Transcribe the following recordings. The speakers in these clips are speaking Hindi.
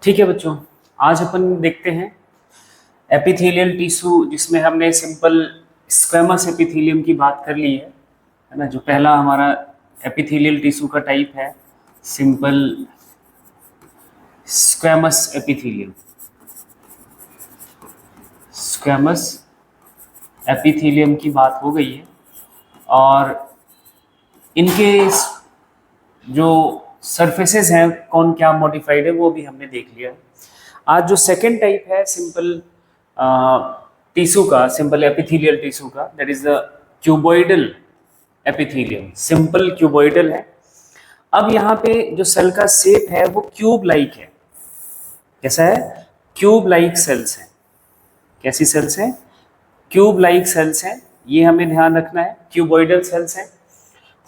ठीक है बच्चों, आज अपन देखते हैं एपिथेलियल टिश्यू, जिसमें हमने सिंपल स्क्वेमस एपिथेलियम की बात कर ली है ना। जो पहला हमारा एपिथेलियल टिश्यू का टाइप है simple squamous epithelium. Squamous epithelium की बात हो गई है और इनके जो सरफेसेस हैं कौन क्या मॉडिफाइड है वो भी हमने देख लिया है। आज जो सेकेंड टाइप है सिंपल टिश्यू का, सिंपल एपिथेलियल टिश्यू का, that is the cuboidal epithelium. Simple cuboidal है। अब यहाँ पे जो सेल का शेप है वो क्यूब लाइक है। कैसा है? क्यूब लाइक सेल्स हैं। कैसी सेल्स हैं? क्यूब लाइक सेल्स हैं। ये हमें ध्यान रखना है, क्यूबॉइडल सेल्स हैं।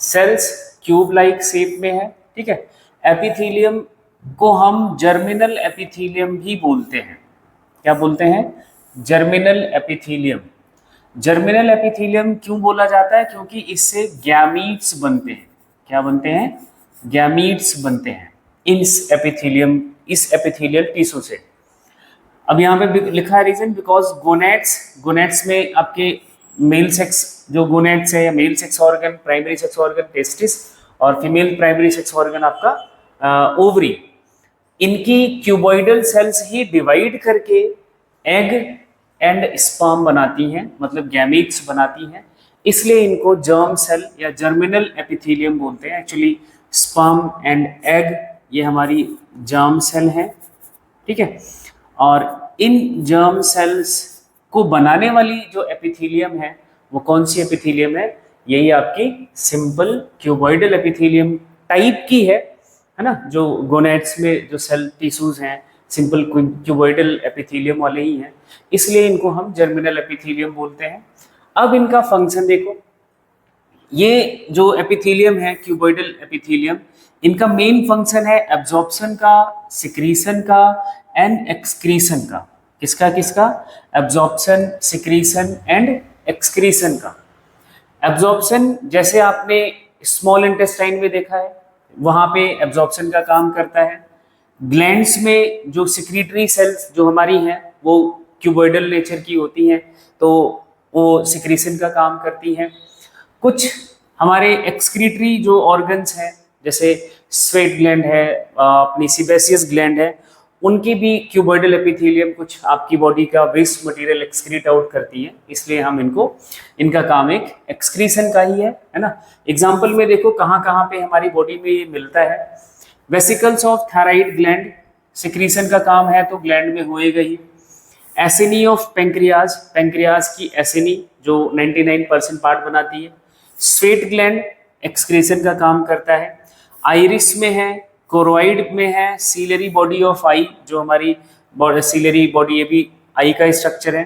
सेल्स क्यूब लाइक शेप में है, ठीक है। एपिथेलियम को हम जर्मिनल एपिथेलियम भी बोलते हैं। क्या बोलते हैं? Germinal epithelium. जर्मिनल एपिथेलियम क्यों बोला जाता है? क्योंकि इससे गैमीट्स बनते हैं। क्या बनते हैं? गैमीट्स बनते हैं इस एपिथेलियल टिश्यू से। अब यहाँ पे लिखा है रीजन, बिकॉज गोनेट्स में आपके मेल सेक्स जो गोनेट्स है या male sex organ, primary sex organ testis और फीमेल प्राइमरी सेक्स ऑर्गन आपका ओवरी, इनकी क्यूबॉइडल सेल्स ही डिवाइड करके एग एंड स्पर्म बनाती हैं, मतलब गैमीट्स बनाती हैं। इसलिए इनको जर्म सेल या जर्मिनल एपिथेलियम बोलते हैं। एक्चुअली स्पर्म एंड एग ये हमारी जर्म सेल है, ठीक है। और इन जर्म सेल्स को बनाने वाली जो एपिथेलियम है वो कौन सी एपिथेलियम है? यही आपकी सिंपल क्यूबॉइडल एपिथेलियम टाइप की है ना। जो गोनेट्स में जो सेल टिश्यूज हैं सिंपल क्यूबॉइडल एपिथेलियम वाले ही हैं, इसलिए इनको हम जर्मिनल एपिथेलियम बोलते हैं। अब इनका फंक्शन देखो, ये जो एपिथेलियम है क्यूबॉइडल एपिथेलियम, इनका मेन फंक्शन है एब्जॉर्प्शन का, सिक्रीशन का एंड एक्सक्रीशन का। किसका किसका? एब्जॉर्प्शन, सिक्रीशन एंड एक्सक्रीशन का। एब्जॉर्प्शन जैसे आपने स्मॉल इंटेस्टाइन में देखा है, वहां पे एब्जॉर्प्शन का काम करता है। ग्लैंड्स में जो सिक्रीटरी सेल्स जो हमारी हैं वो क्यूबॉइडल नेचर की होती हैं, तो वो सिक्रीशन का काम करती हैं। कुछ हमारे एक्सक्रीटरी जो ऑर्गन्स हैं जैसे स्वेट ग्लैंड है, अपनी सीबेसियस ग्लैंड है, उनकी भी क्यूबॉइडल एपिथेलियम कुछ आपकी बॉडी का वेस्ट मटेरियल एक्सक्रीट आउट करती है, इसलिए हम इनका काम एक एक्सक्रीशन का ही है ना। एग्जांपल में देखो कहाँ कहाँ पे हमारी बॉडी में ये मिलता है। Vesicles of thyroid gland, secretion का काम है तो ग्लैंड में होएगा ही। एसिनी ऑफ पेंक्रियाज, पेंक्रियाज की एसिनी जो 99% पार्ट बनाती है। स्वेट ग्लैंड एक्सक्रीशन का काम करता है। आइरिस में है, कोरोइड में है, सीलरी बॉडी ऑफ आई जो हमारी सीलरी बॉडी, ये भी आई का स्ट्रक्चर है।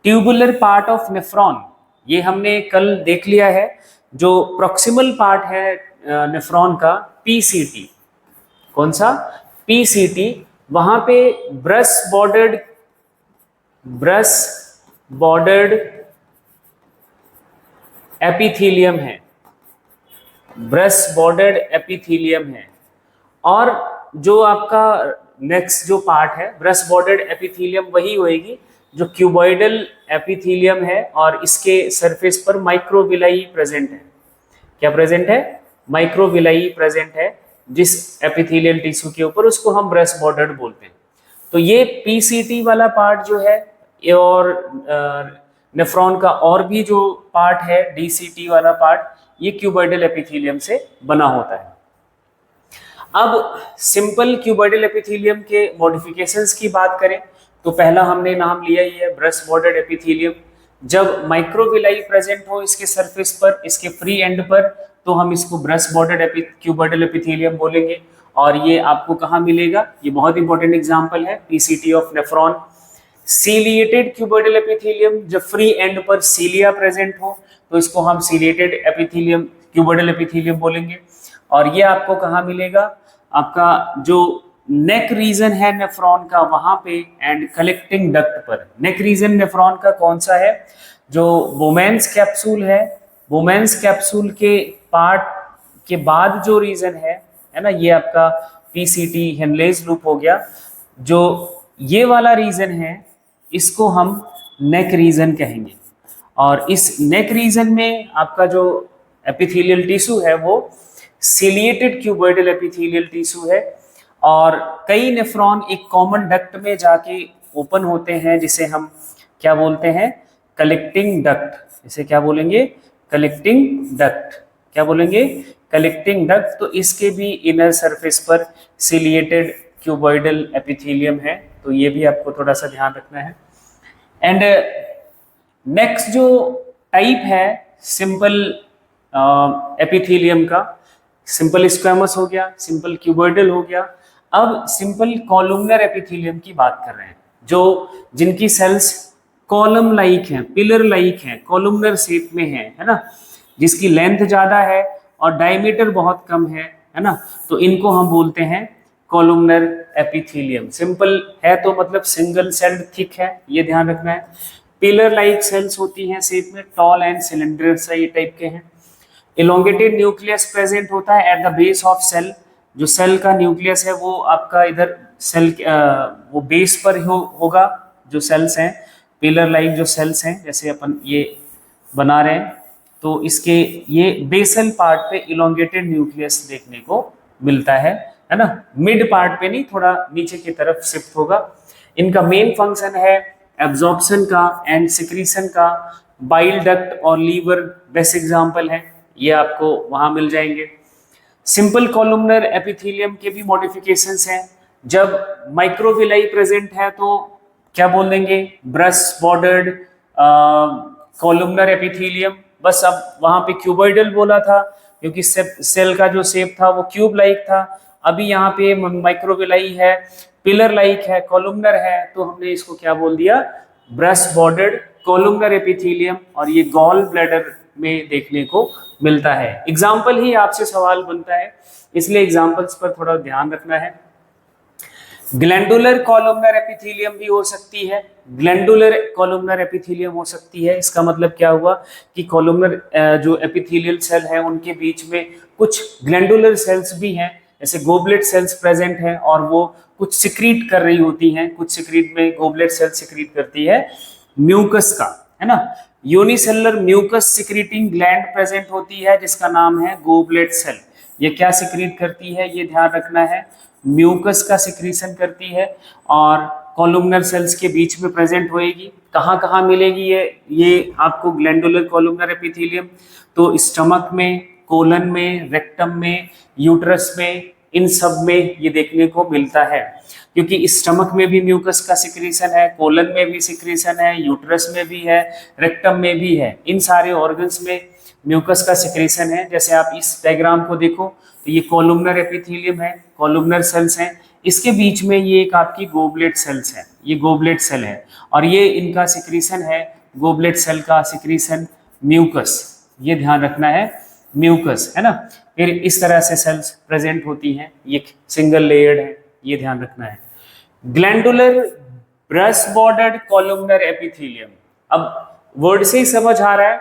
ट्यूबुलर पार्ट ऑफ नेफ्रॉन, ये हमने कल देख लिया है। जो प्रॉक्सिमल पार्ट है नेफ्रॉन का, पीसीटी, कौन सा? पीसीटी, वहां पे ब्रश बॉर्डर्ड एपिथेलियम है। ब्रश बॉर्डर्ड एपिथेलियम है। और जो आपका नेक्स्ट जो पार्ट है ब्रश बॉर्डर्ड एपिथेलियम, वही होएगी जो क्यूबॉइडल एपिथेलियम है, और इसके सरफेस पर माइक्रोविलाई प्रेजेंट है। क्या प्रेजेंट है? माइक्रोविलाई प्रेजेंट है जिस एपिथेलियल टिश्यू के ऊपर, उसको हम ब्रश बॉर्डर्ड बोलते हैं। तो ये पीसीटी वाला पार्ट जो है, और नेफ्रॉन का और भी जो पार्ट है डीसीटी वाला पार्ट, ये क्यूबॉइडल एपिथेलियम से बना होता है। अब सिंपल क्यूबॉइडल एपिथेलियम के मॉडिफिकेशंस की बात करें तो पहला हमने नाम लिया ही है ब्रश बॉर्डर्ड एपिथेलियम। जब माइक्रोविलाई प्रेजेंट हो इसके सरफेस पर, इसके फ्री एंड पर, तो हम इसको ब्रश बॉर्डर्ड क्यूबॉइडल एपिथेलियम बोलेंगे। और ये आपको कहाँ मिलेगा? ये बहुत इंपॉर्टेंट एग्जांपल है PCT of nephron. Ciliated cuboidal epithelium, जब फ्री एंड पर सीलिया प्रेजेंट हो तो इसको हम सीलिएटेड एपिथेलियम क्यूबॉइडल एपिथेलियम बोलेंगे। और ये आपको कहाँ मिलेगा? आपका जो नेक रीजन है नेफ्रॉन का वहां पे, एंड कलेक्टिंग डक्ट पर। नेक रीजन नेफ्रॉन का कौन सा है? जो बोमेंस कैप्सूल है, बोमेंस कैप्सूल के पार्ट के बाद जो रीजन है ना, ये आपका पीसीटी हेनलेज लूप हो गया। जो ये वाला रीजन है इसको हम नेक रीजन कहेंगे। और इस नेक रीजन में आपका जो एपिथेलियल टिश्यू है वो सिलिएटेड क्यूबॉइडल एपिथेलियल टिश्यू है, और कई नेफ्रॉन एक कॉमन डक्ट में जाके ओपन होते हैं जिसे हम क्या बोलते हैं, कलेक्टिंग डक्ट। इसे क्या बोलेंगे, कलेक्टिंग डक्ट। क्या बोलेंगे, कलेक्टिंग डक्ट। तो इसके भी इनर सरफेस पर सिलिएटेड क्यूबॉइडल एपिथेलियम है, तो ये भी आपको थोड़ा सा ध्यान रखना है। एंड नेक्स्ट जो टाइप है सिंपल एपिथेलियम का, सिंपल स्क्वैमस हो गया, सिंपल क्यूबॉइडल हो गया। अब सिंपल कॉलमनर एपिथेलियम की बात कर रहे हैं, जो जिनकी सेल्स कॉलम लाइक हैं, पिलर लाइक हैं, कॉलमनर शेप में है ना, जिसकी लेंथ ज्यादा है और डायमीटर बहुत कम है ना, तो इनको हम बोलते हैं कॉलमनर एपिथेलियम। सिंपल है तो मतलब सिंगल सेल्ड थिक है, ये ध्यान रखना है। पिलर लाइक सेल्स होती हैं शेप में, टॉल एंड सिलेंडर सा टाइप के हैं। इलोंगेटेड न्यूक्लियस प्रेजेंट होता है at the base of cell. जो सेल का न्यूक्लियस है वो आपका इधर सेल वो बेस पर होगा। जो सेल्स हैं पिलर लाइक जो सेल्स हैं, जैसे अपन ये बना रहे हैं, तो इसके ये बेसल पार्ट पे इलोंगेटेड न्यूक्लियस देखने को मिलता है ना। मिड पार्ट पे नहीं, थोड़ा नीचे की तरफ शिफ्ट होगा। इनका मेन फंक्शन है एब्जॉर्प्शन का एंड सिक्रीशन का। बाइल डक्ट और लीवर बेस्ट एग्जांपल है, ये आपको वहां मिल जाएंगे। सिंपल कॉलमनर एपिथेलियम के भी मॉडिफिकेशंस हैं। जब माइक्रोविलाई प्रेजेंट है तो क्या बोल देंगे, ब्रश बॉर्डर्ड कॉलमनर एपिथेलियम। बस अब वहां पे क्यूबॉइडल बोला था क्योंकि सेल का जो शेप था वो क्यूब लाइक था। अभी यहाँ पे माइक्रोविलाई है, पिलर लाइक है, कॉलमनर है, तो हमने इसको क्या बोल दिया, ब्रश बॉर्डर्ड कॉलमनर एपिथेलियम। और ये गॉल ब्लैडर में देखने को मिलता है। एग्जाम्पल ही आपसे सवाल बनता है, इसलिए एग्जाम्पल्स पर थोड़ा ध्यान रखना है। ग्लैंडुलर कॉलमनर एपिथेलियम भी हो सकती है, ग्लैंडुलर कॉलमनर एपिथेलियम हो सकती है। इसका मतलब क्या हुआ कि कॉलमनर जो एपिथेलियल सेल है उनके बीच में कुछ ग्लैंडुलर सेल्स भी हैं, जैसे गोबलेट सेल्स प्रेजेंट हैं और वो कुछ सिक्रीट कर रही होती हैं। कुछ सिक्रीट में गोबलेट सेल सिक्रीट करती है म्यूकस का, है ना। Unicellular mucus secreting gland present होती है जिसका नाम है गोबलेट सेल। ये क्या सिक्रीट करती है, ये ध्यान रखना है, म्यूकस का सिक्रीशन करती है और कॉलमनर सेल्स के बीच में प्रेजेंट होएगी। कहाँ कहाँ मिलेगी ये आपको ग्लैंडुलर कॉलमनर एपिथेलियम, तो स्टमक में, कोलन में, रेक्टम में, यूट्रस में, इन सब में ये देखने को मिलता है। क्योंकि स्टमक में भी म्यूकस का सिक्रीशन है, कोलन में भी सिक्रीशन है, यूट्रस में भी है, रेक्टम में भी है, इन सारे ऑर्गन्स में म्यूकस का सिक्रीशन है। जैसे आप इस डायग्राम को देखो तो ये कॉलमनर एपिथेलियम है, कॉलमनर सेल्स हैं, इसके बीच में ये एक आपकी गोबलेट सेल्स है, ये गोबलेट सेल है और ये इनका सिक्रीशन है, गोबलेट सेल का सिक्रीशन म्यूकस, ये ध्यान रखना है, म्यूकस, है ना। फिर इस तरह से सेल्स प्रेजेंट होती हैं, ये सिंगल लेयर्ड है, ये ध्यान रखना है। Glandular brush bordered columnar epithelium, अब वर्ड से ही समझ आ रहा है,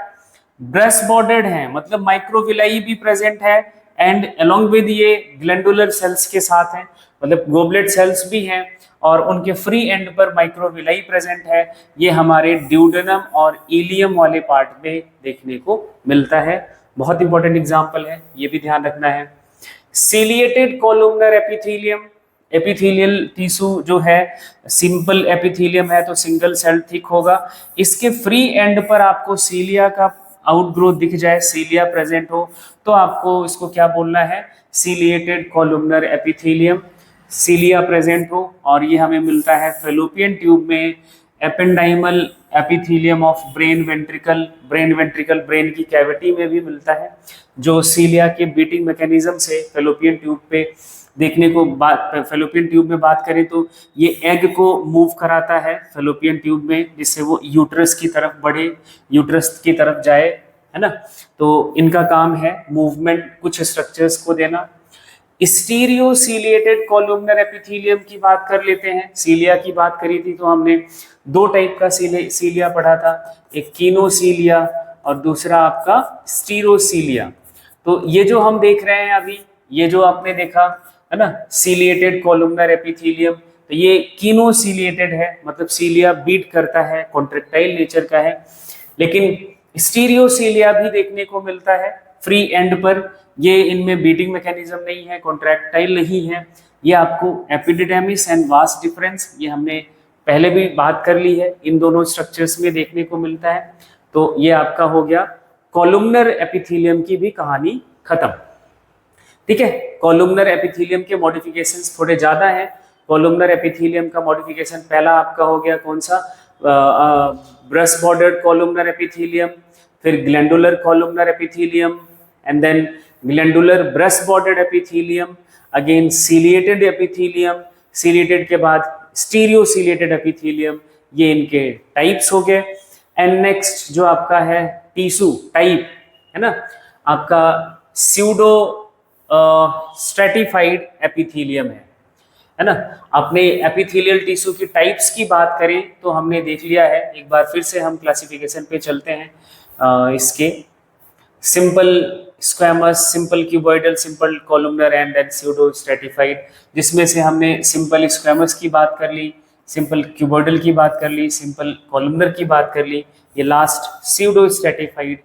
ब्रश बॉर्डर्ड है मतलब माइक्रोविलाई भी प्रेजेंट है एंड अलोंग विद ये ग्लैंडुलर सेल्स के साथ हैं, मतलब गोबलेट सेल्स भी हैं और उनके फ्री एंड पर माइक्रोविलाई प्रेजेंट है। ये हमारे ड्यूडेनम और इलियम वाले पार्ट में देखने को मिलता है। बहुत इंपॉर्टेंट एग्जांपल है, ये भी ध्यान रखना है। Ciliated columnar epithelium, epithelial tissue जो है सिंपल एपिथेलियम है तो सिंगल सेल थिक होगा। इसके फ्री एंड पर आपको सीलिया का आउटग्रोथ दिख जाए, सीलिया प्रेजेंट हो, तो आपको इसको क्या बोलना है, सिलिएटेड कॉलमनर एपिथेलियम। सीलिया प्रेजेंट हो और ये हमें मिलता है फेलोपियन ट्यूब में। Ependymal epithelium of brain ventricle, brain ventricle brain की कैविटी में भी मिलता है, जो सीलिया के बीटिंग मैकेनिज्म से फेलोपियन ट्यूब पे देखने को फेलोपियन ट्यूब में बात करें तो ये एग को मूव कराता है फेलोपियन ट्यूब में, जिससे वो यूट्रस की तरफ बढ़े, यूट्रस की तरफ जाए, है ना। तो इनका काम है मूवमेंट, कुछ स्ट्रक्चर्स को देना। स्टीरियो सीलिएटेड कॉलमनर एपिथेलियम की बात कर लेते हैं। सीलिया की बात करी थी तो हमने दो टाइप का सीलिया पढ़ा था, एक कीनोसीलिया और दूसरा आपका स्टीरोसीलिया। तो ये जो हम देख रहे हैं अभी, ये जो आपने देखा है ना, सीलिएटेड कॉलमनर एपिथेलियम, तो तो ये कीनोसिलिएटेड है, मतलब सीलिया बीट करता है, कॉन्ट्रेक्टाइल नेचर का है। लेकिन स्टीरियोसीलिया भी देखने को मिलता है फ्री एंड पर, ये इनमें बीटिंग मैकेनिज्म नहीं है, कॉन्ट्रैक्टाइल नहीं है। ये आपको एपिडिडर्मिस एंड वास डिफरेंस, ये हमने पहले भी बात कर ली है, इन दोनों स्ट्रक्चर्स में देखने को मिलता है। तो ये आपका हो गया कॉलुमनर एपिथेलियम की भी कहानी खत्म। ठीक है, कॉलुमनर एपिथेलियम के मॉडिफिकेशंस थोड़े ज्यादा हैं। कॉलुमनर एपिथेलियम का मॉडिफिकेशन पहला आपका हो गया कौन सा, ब्रश बॉर्डर्ड कॉलुमनर एपिथेलियम, फिर glandular columnar epithelium, and then glandular brush bordered epithelium, again ciliated epithelium, ciliated के बाद स्टीरियोसीलिएटेड एपिथेलियम। ये इनके टाइप्स हो गए। एंड नेक्स्ट जो आपका है टिश्यू टाइप है ना, आपका स्यूडो स्ट्रेटिफाइड एपिथेलियम है ना। अपने एपिथेलियल टिश्यू की टाइप्स की बात करें तो हमने देख लिया है, एक बार फिर से हम क्लासिफिकेशन पे चलते हैं। इसके simple squamous, simple cuboidal, simple columnar and then pseudo stratified, जिसमें से हमने सिंपल स्क्वैमस की बात कर ली, सिंपल क्यूबॉइडल की बात कर ली, सिंपल कॉलुमनर की बात कर ली, ये लास्ट स्यूडो स्ट्रेटिफाइड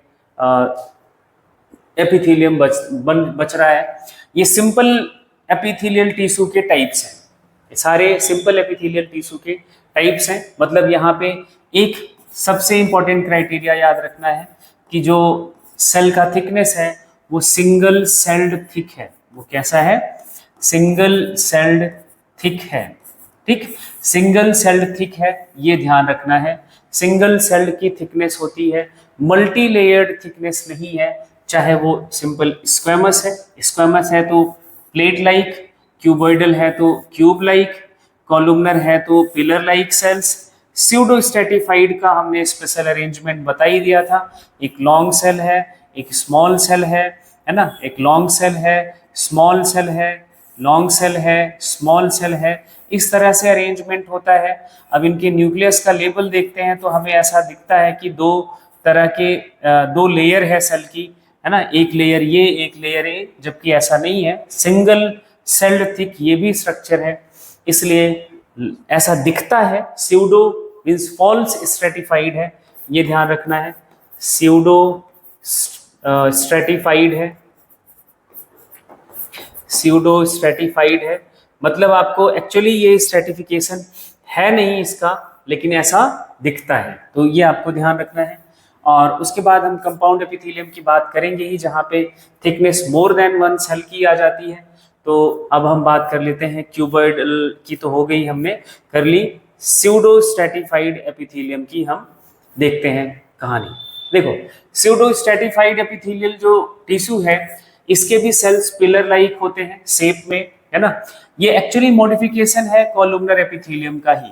एपिथेलियम बच रहा है। ये सिंपल एपिथेलियल टिश्यू के टाइप्स हैं, ये सारे सिंपल एपिथेलियल टिश्यू के टाइप्स हैं। मतलब यहाँ पे एक सबसे इंपॉर्टेंट क्राइटेरिया याद रखना है कि जो सेल का थिकनेस है वो सिंगल सेल्ड थिक है। वो कैसा है, सिंगल सेल्ड थिक है। ठीक, सिंगल सेल्ड थिक है, ये ध्यान रखना है। सिंगल सेल्ड की थिकनेस होती है, मल्टी लेयर्ड थिकनेस नहीं है। चाहे वो सिंपल स्क्वेमस है तो प्लेट लाइक, क्यूबॉइडल है तो क्यूब लाइक, कॉलुमनर है तो pillar like cells. Pseudo stratified का हमने स्पेशल अरेंजमेंट बता ही दिया था, एक लॉन्ग सेल है, एक स्मॉल सेल है ना, एक लॉन्ग सेल है, स्मॉल सेल है, लॉन्ग सेल है, स्मॉल सेल है, इस तरह से अरेंजमेंट होता है। अब इनके न्यूक्लियस का लेवल देखते हैं तो हमें ऐसा दिखता है कि दो तरह के दो लेयर है सेल की, है ना, एक लेयर ये, एक लेयर ए, जबकि ऐसा नहीं है, सिंगल सेल्ड थिक ये भी स्ट्रक्चर है, इसलिए ऐसा दिखता है। स्यूडो मींस फॉल्स स्ट्रेटिफाइड है, ये ध्यान रखना है, स्यूडो स्ट्रेटिफाइड है, स्यूडो स्ट्रेटिफाइड है, मतलब आपको एक्चुअली ये स्ट्रेटिफिकेशन है नहीं इसका, लेकिन ऐसा दिखता है, तो ये आपको ध्यान रखना है। और उसके बाद हम कंपाउंड एपिथेलियम की बात करेंगे ही, जहाँ पे थिकनेस मोर देन 1 सेल की आ जाती है। तो अब हम बात कर लेते हैं क्यूबॉइडल की, तो हो गई, हमने कर ली। स्यूडो स्ट्रेटिफाइड एपिथेलियम की हम देखते हैं कहानी। देखो, स्यूडो स्ट्रेटिफाइड एपिथेलियल जो टिश्यू है, इसके भी सेल्स पिलर लाइक होते हैं शेप में, है ना। ये एक्चुअली मॉडिफिकेशन है कॉलुमनर एपिथेलियम का ही,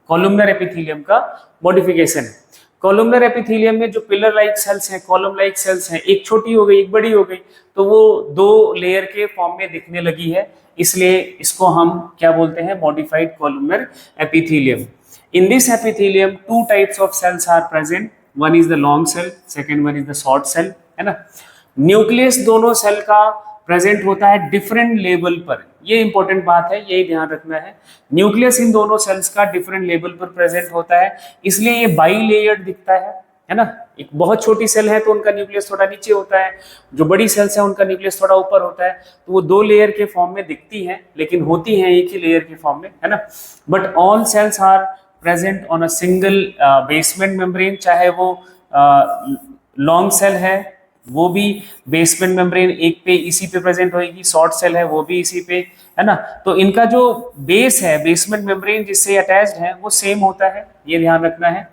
कॉलुमनर एपिथेलियम का मॉडिफिकेशन है। कॉलुमनर एपिथेलियम में जो पिलर लाइक सेल्स हैं, कॉलम लाइक सेल्स हैं, एक छोटी हो गई एक बड़ी हो गई, तो वो दो लेयर के फॉर्म में दिखने लगी है, इसलिए इसको हम क्या बोलते हैं, modified columnar epithelium. In this epithelium 2 types of cells are present, one is the long cell, second one is the short cell, है ना। न्यूक्लियस दोनों सेल का प्रेजेंट होता है डिफरेंट लेवल पर, ये इंपॉर्टेंट बात है, यही ध्यान रखना है। न्यूक्लियस इन दोनों सेल्स का डिफरेंट लेवल पर प्रेजेंट होता है, इसलिए ये बाई लेयर्ड दिखता है ना। एक बहुत छोटी सेल है तो उनका न्यूक्लियस थोड़ा नीचे होता है, जो बड़ी सेल्स है उनका न्यूक्लियस थोड़ा ऊपर होता है, तो वो 2 लेयर के फॉर्म में दिखती हैं, लेकिन होती हैं एक ही लेयर के फॉर्म में, है ना। But all cells are present on a single basement membrane, चाहे वो लॉन्ग सेल है वो भी बेसमेंट मेम्ब्रेन एक पे इसी पे प्रेजेंट होगी, शॉर्ट सेल है वो भी इसी पे, है ना। तो इनका जो बेस है, बेसमेंट मेम्ब्रेन जिससे अटैच्ड है, वो सेम होता है, ये ध्यान रखना है।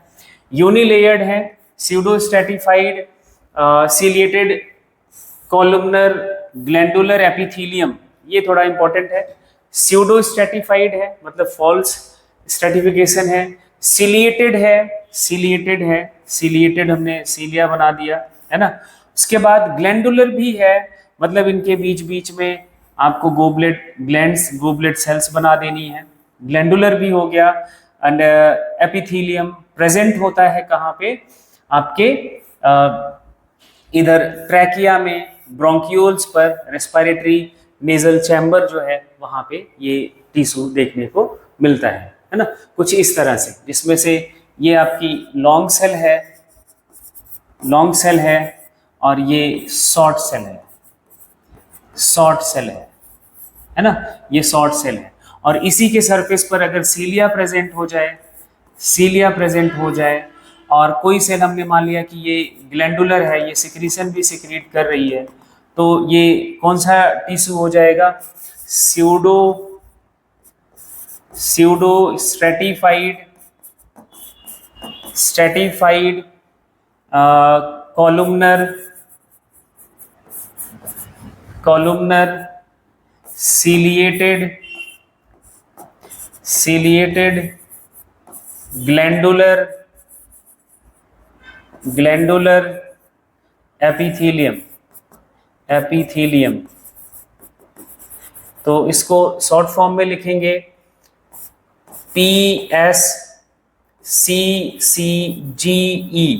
यूनिलेयर्ड है, pseudo stratified ciliated columnar glandular epithelium, ये थोड़ा इंपॉर्टेंट है। स्यूडो स्ट्रेटिफाइड है, मतलब फॉल्स स्ट्रेटिफिकेशन है। सिलिएटेड है, सिलिएटेड है, सिलिएटेड हमने सीलिया बना दिया, है ना। उसके बाद ग्लैंडुलर भी है, मतलब इनके बीच बीच में आपको गोबलेट ग्लैंड्स, गोबलेट सेल्स बना देनी है, ग्लैंडुलर भी हो गया। एंड एपिथेलियम प्रेजेंट होता है कहाँ पे, आपके इधर ट्रैकिया में, ब्रोंकियोल्स पर, रेस्पिरेटरी नेजल चैम्बर जो है वहाँ पे ये टिश्यू देखने को मिलता है ना, कुछ इस तरह से, जिसमें से ये आपकी लॉन्ग सेल है और ये शॉर्ट सेल है ना, ये शॉर्ट सेल है। और इसी के सरफेस पर अगर सीलिया प्रेजेंट हो जाए और कोई सेल हमने मान लिया कि ये ग्लैंडुलर है, ये सिक्रीशन भी सिक्रीट कर रही है, तो ये कौन सा टिश्यू हो जाएगा, pseudo stratified columnar ciliated glandular epithelium। तो इसको शॉर्ट फॉर्म में लिखेंगे PSCCGE।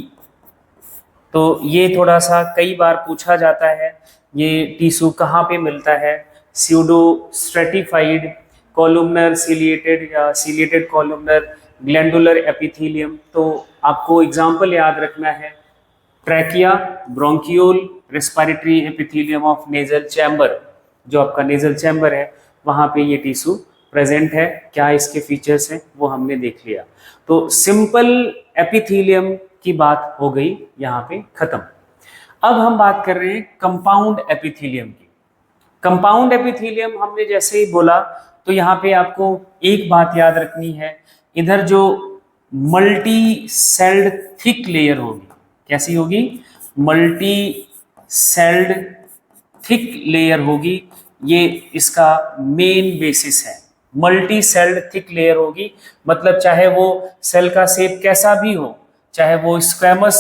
तो ये थोड़ा सा कई बार पूछा जाता है, ये टिश्यू कहाँ पे मिलता है, स्यूडो स्ट्रेटिफाइड कॉलुमनर सिलिएटेड या सिलिएटेड कॉलुमनर ग्लैंडुलर एपिथेलियम। तो आपको एग्जाम्पल याद रखना है, trachea, bronchiole, respiratory epithelium of nasal chamber, जो आपका नेजल चैम्बर है वहाँ पे ये टिश्यू प्रेजेंट है। क्या इसके फीचर्स हैं वो हमने देख लिया। तो सिंपल एपिथेलियम की बात हो गई यहाँ पे खत्म। अब हम बात कर रहे हैं कंपाउंड एपिथेलियम की। कंपाउंड एपिथेलियम हमने जैसे ही बोला तो यहाँ पे आपको एक बात याद रखनी है, इधर जो मल्टी सेल्ड थिक लेयर होगी, कैसी होगी, मल्टी सेल्ड थिक लेयर होगी, ये इसका मेन बेसिस है। मल्टी सेल्ड थिक लेयर होगी, मतलब चाहे वो सेल का शेप कैसा भी हो, चाहे वो स्क्वैमस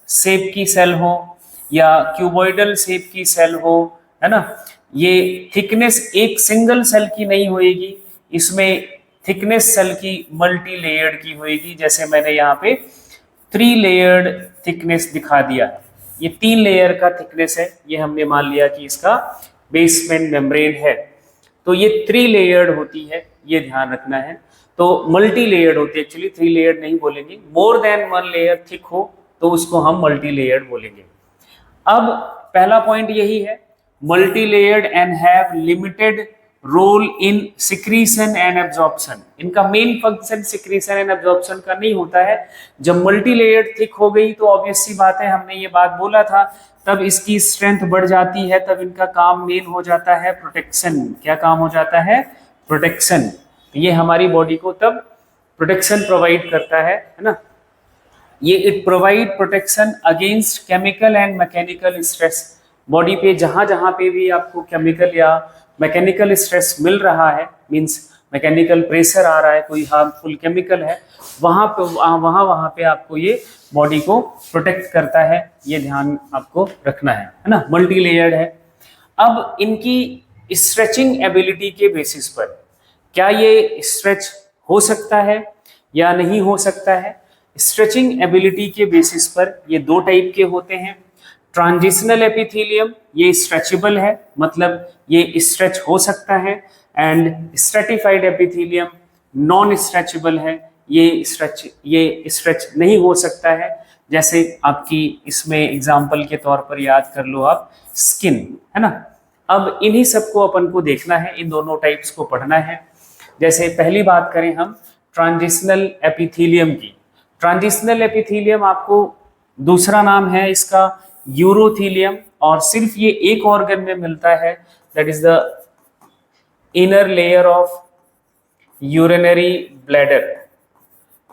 शेप की सेल हो या क्यूबॉइडल शेप की सेल हो, है ना, ये थिकनेस एक सिंगल सेल की नहीं होएगी, इसमें थिकनेस सेल की मल्टी लेयर्ड की होएगी। जैसे मैंने यहाँ पे 3 लेयर्ड थिकनेस दिखा दिया है, ये 3 लेयर का थिकनेस है, ये हमने मान लिया कि इसका बेसमेंट मेम्ब्रेन है। तो ये 3 लेयर्ड होती है, ये ध्यान रखना है। तो मल्टी लेयर्ड होती है, एक्चुअली 3 लेयर्ड नहीं बोलेंगे, मोर देन 1 लेयर थिक हो तो उसको हम मल्टी लेयर्ड बोलेंगे। अब पहला पॉइंट यही है, multi layered and have limited role in secretion and absorption. इनका main function secretion and absorption का नहीं होता है। जब मल्टी लेयर्ड थिक हो गई तो ऑब्वियस सी बात है, हमने ये बात बोला था, तब इसकी स्ट्रेंथ बढ़ जाती है, तब इनका काम मेन हो जाता है प्रोटेक्शन। क्या काम हो जाता है, प्रोटेक्शन। ये हमारी बॉडी को तब प्रोटेक्शन प्रोवाइड करता है ना, ये it provide protection against chemical and mechanical stress. Body पे जहां जहां पे भी आपको केमिकल या मैकेनिकल स्ट्रेस मिल रहा है, मींस मैकेनिकल प्रेशर आ रहा है, कोई हार्मफुल केमिकल है, वहां पे आपको ये बॉडी को प्रोटेक्ट करता है, ये ध्यान आपको रखना है ना। मल्टी लेयर्ड है। अब इनकी स्ट्रेचिंग एबिलिटी के बेसिस पर क्या ये स्ट्रेच हो सकता है या नहीं हो सकता है, स्ट्रेचिंग एबिलिटी के बेसिस पर ये 2 टाइप के होते हैं। ट्रांजिशनल एपिथेलियम, ये स्ट्रेचेबल है, मतलब ये स्ट्रेच हो सकता है, and stratified epithelium non stretchable है, ये स्ट्रेच नहीं हो सकता है। जैसे आपकी इसमें एग्जाम्पल के तौर पर याद कर लो आप, स्किन, है ना। अब इन्हीं सबको अपन को देखना है, इन दोनों टाइप्स को पढ़ना है। जैसे पहली बात करें हम ट्रांजिशनल एपिथेलियम की। ट्रांजिशनल एपिथेलियम आपको दूसरा नाम है इसका यूरोथेलियम, और सिर्फ ये एक ऑर्गन में मिलता है, that is the inner layer of urinary bladder.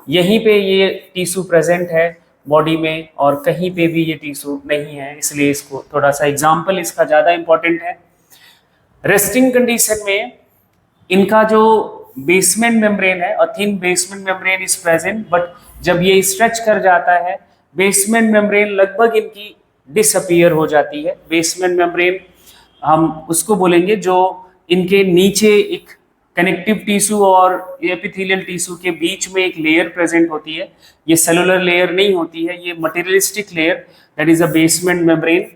यहीं पे ये टिश्यू प्रेजेंट है बॉडी में, और कहीं पे भी ये टिश्यू नहीं है, इसलिए इसको थोड़ा सा एग्जाम्पल इसका ज़्यादा इंपॉर्टेंट है। रेस्टिंग कंडीशन में इनका जो बेसमेंट मेम्ब्रेन है, और thin basement membrane is present, but जब ये स्ट्रेच कर जाता है बेसमेंट मेम्ब्रेन लगभग इनकी डिसअपीयर हो जाती है। बेसमेंट मेम्ब्रेन हम उसको बोलेंगे जो इनके नीचे एक कनेक्टिव टिश्यू और एपिथेलियल टिश्यू के बीच में एक लेयर प्रेजेंट होती है, ये सेलुलर लेयर नहीं होती है, ये materialistic layer, that is a basement membrane,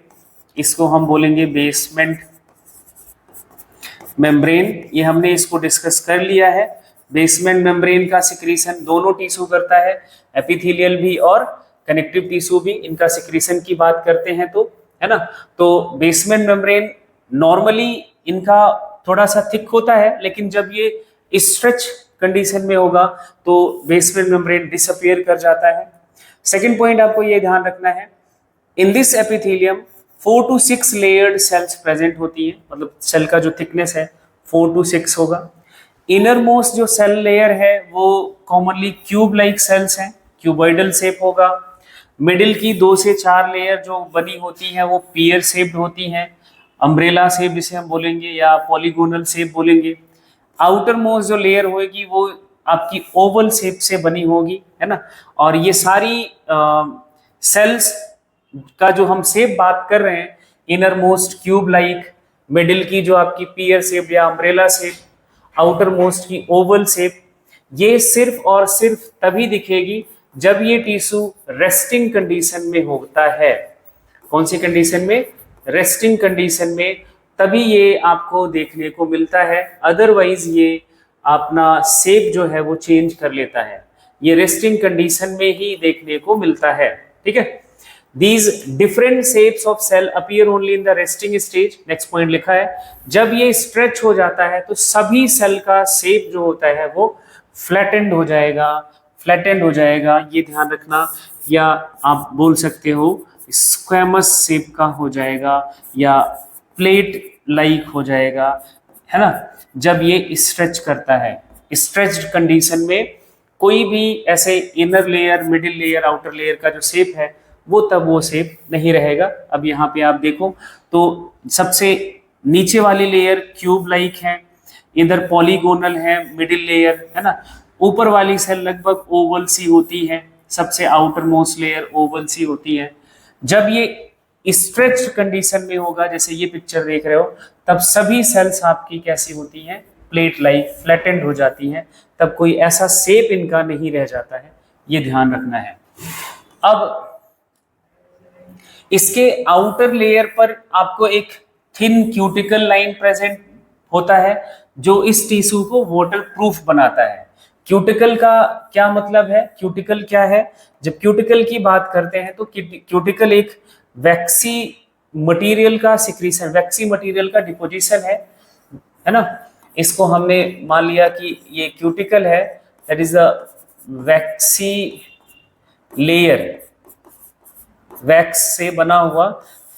इसको हम बोलेंगे बेसमेंट मेम्ब्रेन। ये हमने इसको डिस्कस कर लिया है। बेसमेंट मेम्ब्रेन का सिक्रीशन दोनों टिश्यू करता है, एपिथेलियल भी और कनेक्टिव टिश्यू भी, इनका सिक्रीशन की बात करते हैं तो, है ना। तो बेसमेंट मेम्ब्रेन नॉर्मली इनका थोड़ा सा थिक होता है, लेकिन जब ये स्ट्रेच कंडीशन में होगा तो बेसमेंट मेम्ब्रेन डिसअपियर कर जाता है। सेकेंड पॉइंट आपको ये ध्यान रखना है, इन this epithelium 4 to 6 layered cells present होती है, मतलब सेल का जो थिकनेस है 4 to 6 होगा। इनर मोस्ट जो सेल लेयर है वो कॉमनली क्यूब लाइक सेल्स हैं, क्यूबॉइडल शेप होगा। मिडिल की 2 से 4 लेयर जो बनी होती हैं वो पियर शेप्ड होती हैं, अम्ब्रेला शेप जिसे हम बोलेंगे या पॉलीगोनल शेप बोलेंगे। आउटर मोस्ट जो लेयर होगी वो आपकी ओवल शेप से बनी होगी, है ना। और ये सारी सेल्स का जो हम शेप बात कर रहे हैं, inner most cube like, middle की जो आपकी पियर शेप या अम्ब्रेला शेप, आउटर मोस्ट की ओवल शेप, ये सिर्फ और सिर्फ तभी दिखेगी जब ये टिश्यू रेस्टिंग कंडीशन में होता है। कौन सी कंडीशन में? रेस्टिंग कंडीशन में, तभी ये आपको देखने को मिलता है, अदरवाइज ये अपना शेप जो है वो चेंज कर लेता है। ये रेस्टिंग कंडीशन में ही देखने को मिलता है, ठीक है। These different shapes of cell appear only in the resting stage. Next point लिखा है, जब ये स्ट्रेच हो जाता है तो सभी सेल का शेप जो होता है वो फ्लैटेंड हो जाएगा, फ्लैटेंड हो जाएगा, ये ध्यान रखना। या आप बोल सकते हो स्क्वैमस शेप का हो जाएगा या प्लेट लाइक हो जाएगा, है ना, जब ये स्ट्रेच करता है। स्ट्रेच्ड कंडीशन में कोई भी ऐसे inner layer, middle layer, outer layer का जो शेप है वो तब वो शेप नहीं रहेगा। अब यहाँ पे आप देखो तो सबसे नीचे वाली लेयर क्यूब लाइक है, इधर पॉलीगोनल है मिडिल लेयर, है ना। ऊपर वाली सेल लगभग ओवल सी होती है, सबसे आउटर मोस्ट लेयर ओवल सी होती है। जब ये स्ट्रेच कंडीशन में होगा, जैसे ये पिक्चर देख रहे हो, तब सभी सेल्स आपकी कैसी होती हैं? प्लेट लाइक, फ्लैटेंड हो जाती हैं, तब कोई ऐसा शेप इनका नहीं रह जाता है, ये ध्यान रखना है। अब इसके आउटर लेयर पर आपको एक थिन क्यूटिकल लाइन प्रेजेंट होता है जो इस टिश्यू को वाटर प्रूफ बनाता है। क्यूटिकल का क्या मतलब है? क्यूटिकल क्या है? जब क्यूटिकल की बात करते हैं तो क्यूटिकल एक वैक्सी मटेरियल का सिक्रीशन, वैक्सी मटेरियल का डिपोजिशन है ना। इसको हमने मान लिया कि ये क्यूटिकल है, that is a waxy layer, wax से बना हुआ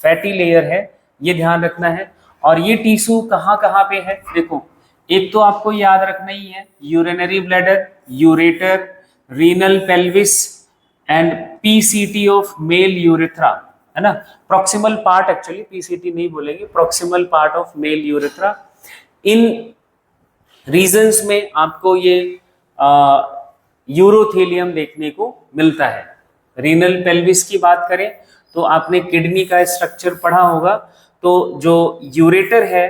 फैटी लेयर है, ये ध्यान रखना है। और ये टिश्यू कहाँ कहाँ पे है? देखो, एक तो आपको याद रखना ही है, urinary bladder, ureter, renal pelvis and PCT of male urethra, है ना। प्रॉक्सिमल पार्ट, एक्चुअली पीसीटी नहीं बोलेंगे, proximal part of male urethra. इन रीजन्स में आपको ये यूरोथेलियम देखने को मिलता है। रीनल पेल्विस की बात करें तो आपने किडनी का स्ट्रक्चर पढ़ा होगा, तो जो यूरेटर है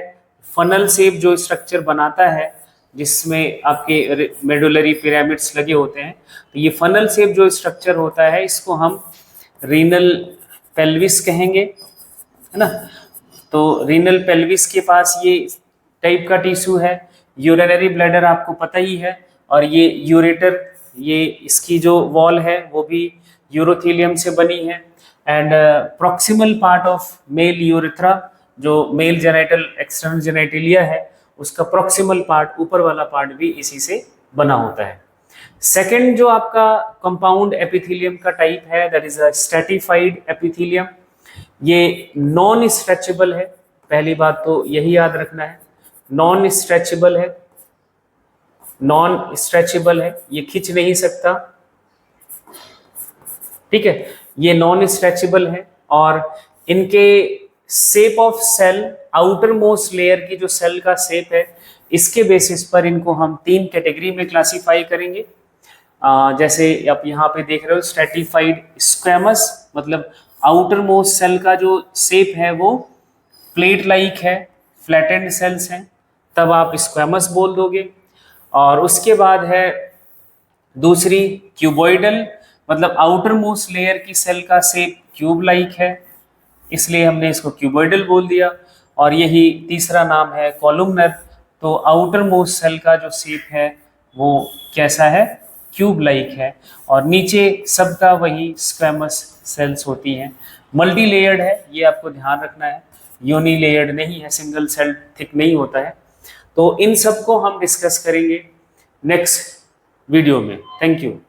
फनल शेप जो स्ट्रक्चर बनाता है, जिसमें आपके मेडुलरी पिरामिड्स लगे होते हैं, तो ये फनल शेप जो स्ट्रक्चर होता है इसको हम रीनल पेल्विस कहेंगे, है ना। तो रीनल पेल्विस के पास ये टाइप का टिश्यू है। यूरिनरी ब्लैडर आपको पता ही है, और ये यूरेटर, ये इसकी जो वॉल है वो भी यूरोथेलियम से बनी है। And proximal part of male urethra, जो मेल जेनाइटल एक्सटर्नल जेनाइटेलिया है, उसका प्रॉक्सिमल पार्ट, ऊपर वाला पार्ट भी इसी से बना होता है। सेकंड जो आपका कंपाउंड एपिथेलियम का टाइप है, that is a stratified epithelium. ये नॉन स्ट्रेचेबल है, पहली बात तो यही याद रखना है, नॉन स्ट्रेचेबल है, नॉन स्ट्रेचेबल है, ये खिंच नहीं सकता, ठीक है, ये नॉन स्ट्रेचेबल है। और इनके shape of cell, outermost layer की जो सेल का शेप है, इसके बेसिस पर इनको हम 3 कैटेगरी में क्लासिफाई करेंगे। जैसे आप यहाँ पे देख रहे हो, स्ट्रेटिफाइड स्क्वैमस, मतलब आउटर मोस्ट सेल का जो शेप है वो प्लेट लाइक है, फ्लैटेंड सेल्स हैं, तब आप स्क्वैमस बोल दोगे। और उसके बाद है दूसरी क्यूबॉइडल, मतलब आउटर मोस्ट लेयर की सेल का शेप क्यूब लाइक है, इसलिए हमने इसको क्यूबॉइडल बोल दिया। और यही तीसरा नाम है कॉलुमनर, तो आउटर मोस्ट सेल का जो शेप है वो कैसा है, क्यूब लाइक है, और नीचे सबका वही स्क्वैमस सेल्स होती हैं। मल्टी लेयर्ड है, ये आपको ध्यान रखना है, यूनी लेयर्ड नहीं है, सिंगल सेल थिक नहीं होता है। तो इन सब को हम डिस्कस करेंगे नेक्स्ट वीडियो में। Thank you.